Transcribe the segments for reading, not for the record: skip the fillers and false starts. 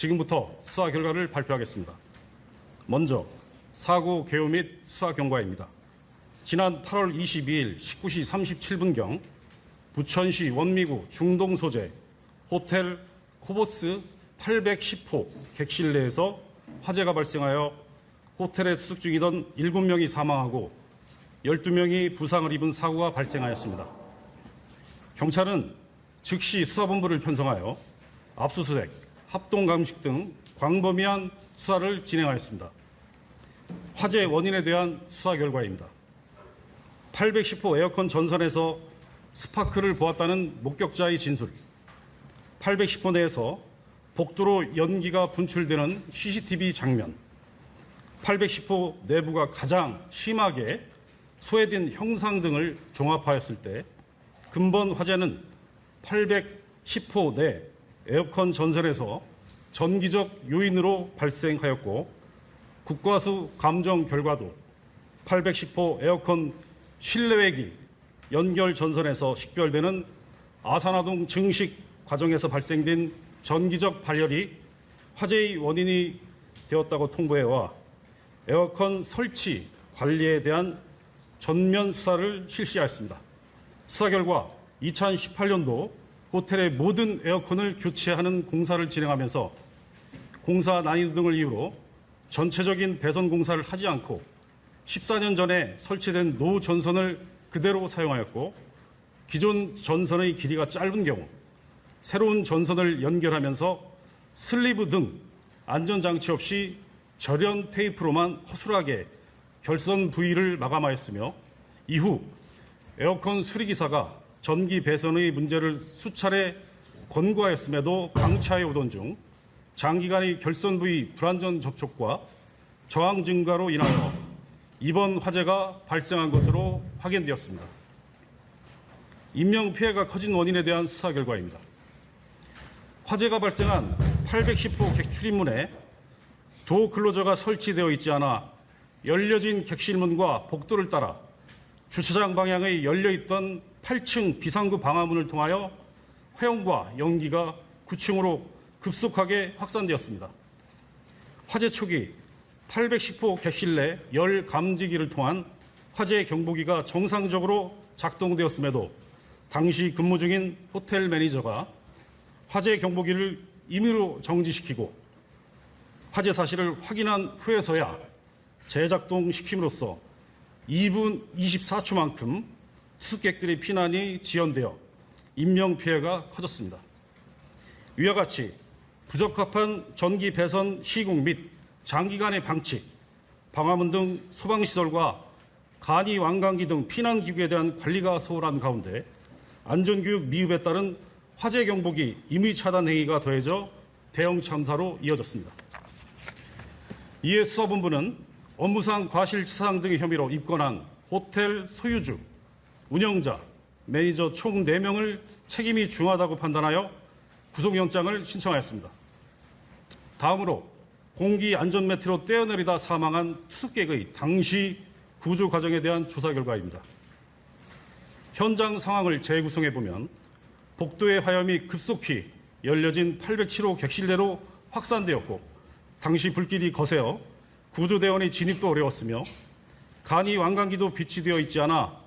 지금부터 수사 결과를 발표하겠습니다. 먼저 사고 개요 및 수사 경과입니다. 지난 8월 22일 19시 37분경 부천시 원미구 중동 소재 호텔 코보스 810호 객실 내에서 화재가 발생하여 호텔에 투숙 중이던 7명이 사망하고 12명이 부상을 입은 사고가 발생하였습니다. 경찰은 즉시 수사본부를 편성하여 압수수색, 합동감식 등 광범위한 수사를 진행하였습니다. 화재 원인에 대한 수사 결과입니다. 810호 에어컨 전선에서 스파크를 보았다는 목격자의 진술, 810호 내에서 복도로 연기가 분출되는 CCTV 장면, 810호 내부가 가장 심하게 소외된 형상 등을 종합하였을 때 근본 화재는 810호 내 에어컨 전선에서 전기적 요인으로 발생하였고 국과수 감정 결과도 810호 에어컨 실내외기 연결 전선에서 식별되는 아산화동 증식 과정에서 발생된 전기적 발열이 화재의 원인이 되었다고 통보해와 에어컨 설치 관리에 대한 전면 수사를 실시하였습니다. 수사 결과 2018년도 호텔의 모든 에어컨을 교체하는 공사를 진행하면서 공사 난이도 등을 이유로 전체적인 배선 공사를 하지 않고 14년 전에 설치된 노 전선을 그대로 사용하였고 기존 전선의 길이가 짧은 경우 새로운 전선을 연결하면서 슬리브 등 안전장치 없이 절연 테이프로만 허술하게 결선 부위를 마감하였으며 이후 에어컨 수리기사가 전기 배선의 문제를 수차례 권고하였음에도 방치하여 오던 중 장기간의 결선 부위 불안전 접촉과 저항 증가로 인하여 이번 화재가 발생한 것으로 확인되었습니다. 인명피해가 커진 원인에 대한 수사 결과입니다. 화재가 발생한 810호 객출입문에 도어 클로저가 설치되어 있지 않아 열려진 객실문과 복도를 따라 주차장 방향에 열려있던 8층 비상구 방화문을 통하여 화염과 연기가 9층으로 급속하게 확산되었습니다. 화재 초기 810호 객실 내 열 감지기를 통한 화재 경보기가 정상적으로 작동되었음에도 당시 근무 중인 호텔 매니저가 화재 경보기를 임의로 정지시키고 화재 사실을 확인한 후에서야 재작동시킴으로써 2분 24초만큼 투숙객들의 피난이 지연되어 인명피해가 커졌습니다. 이와 같이 부적합한 전기 배선 시공 및 장기간의 방치, 방화문 등 소방시설과 간이 완강기 등 피난기구에 대한 관리가 소홀한 가운데 안전교육 미흡에 따른 화재 경보기 임의 차단 행위가 더해져 대형 참사로 이어졌습니다. 이에 수사본부는 업무상 과실치사상 등의 혐의로 입건한 호텔 소유주, 운영자, 매니저 총 4명을 책임이 중하다고 판단하여 구속영장을 신청하였습니다. 다음으로 공기 안전매트로 떼어내리다 사망한 투숙객의 당시 구조 과정에 대한 조사 결과입니다. 현장 상황을 재구성해보면 복도의 화염이 급속히 열려진 807호 객실 내로 확산되었고 당시 불길이 거세어 구조대원의 진입도 어려웠으며 간이 완강기도 비치되어 있지 않아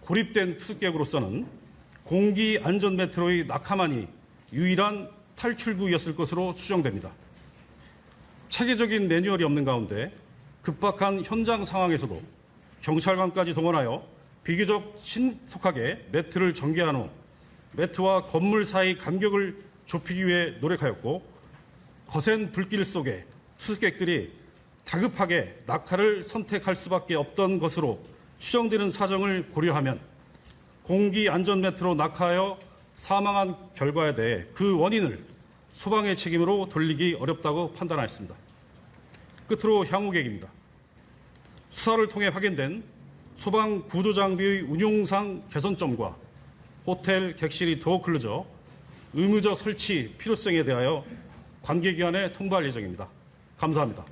고립된 투숙객으로서는 공기 안전 매트로의 낙하만이 유일한 탈출구였을 것으로 추정됩니다. 체계적인 매뉴얼이 없는 가운데 급박한 현장 상황에서도 경찰관까지 동원하여 비교적 신속하게 매트를 전개한 후 매트와 건물 사이 간격을 좁히기 위해 노력하였고 거센 불길 속에 투숙객들이 다급하게 낙하를 선택할 수밖에 없던 것으로 추정되는 사정을 고려하면 공기 안전 매트로 낙하하여 사망한 결과에 대해 그 원인을 소방의 책임으로 돌리기 어렵다고 판단하였습니다. 끝으로 향후 계획입니다. 수사를 통해 확인된 소방 구조 장비의 운용상 개선점과 호텔 객실이 도어 클로저 의무적 설치 필요성에 대하여 관계기관에 통보할 예정입니다. 감사합니다.